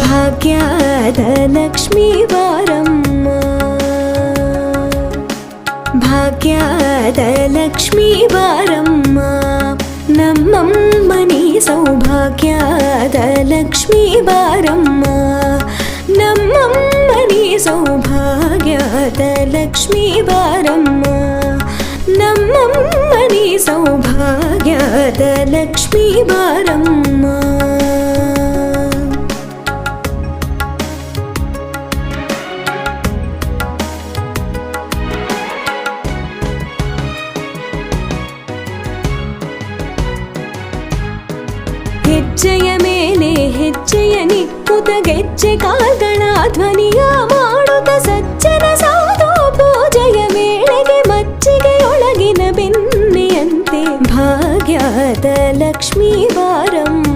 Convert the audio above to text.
ಭಾಗ್ಯದ ಲಕ್ಷ್ಮೀ ಬಾರಮ್ಮ, ಭಾಗ್ಯದ ಲಕ್ಷ್ಮೀ ಬಾರಮ್ಮ, ನಮ್ಮಮ್ಮನಿ ಸೌಭಾಗ್ಯದ ಲಕ್ಷ್ಮೀ ಬಾರಮ್ಮ, ನಮ್ಮಮ್ಮನಿ ಸೌಭಾಗ್ಯದ ಲಕ್ಷ್ಮೀ ಬಾರಮ್ಮ, ನಮ್ಮಮ್ಮನಿ ಸೌಭಾಗ್ಯದ ಲಕ್ಷ್ಮೀ ಬಾರಮ್ಮ. ಹೆಜ್ಜೆಯ ಮೇಲೆ ಹೆಜ್ಜೆಯ ನಿಕ್ಕುತ ಗೆಜ್ಜೆ ಕಾಲ್ಗಳ ಧ್ವನಿಯ ಮಾಡುತ್ತ ಸಜ್ಜನ ಸಾಧು ಪೂಜೆಯ ವೇಳೆಗೆ ಮಜ್ಜಿಗೆಯೊಳಗಿನ ಬೆಣ್ಣೆಯಂತೆ ಭಾಗ್ಯದ ಲಕ್ಷ್ಮೀ ಬಾರಮ್ಮ,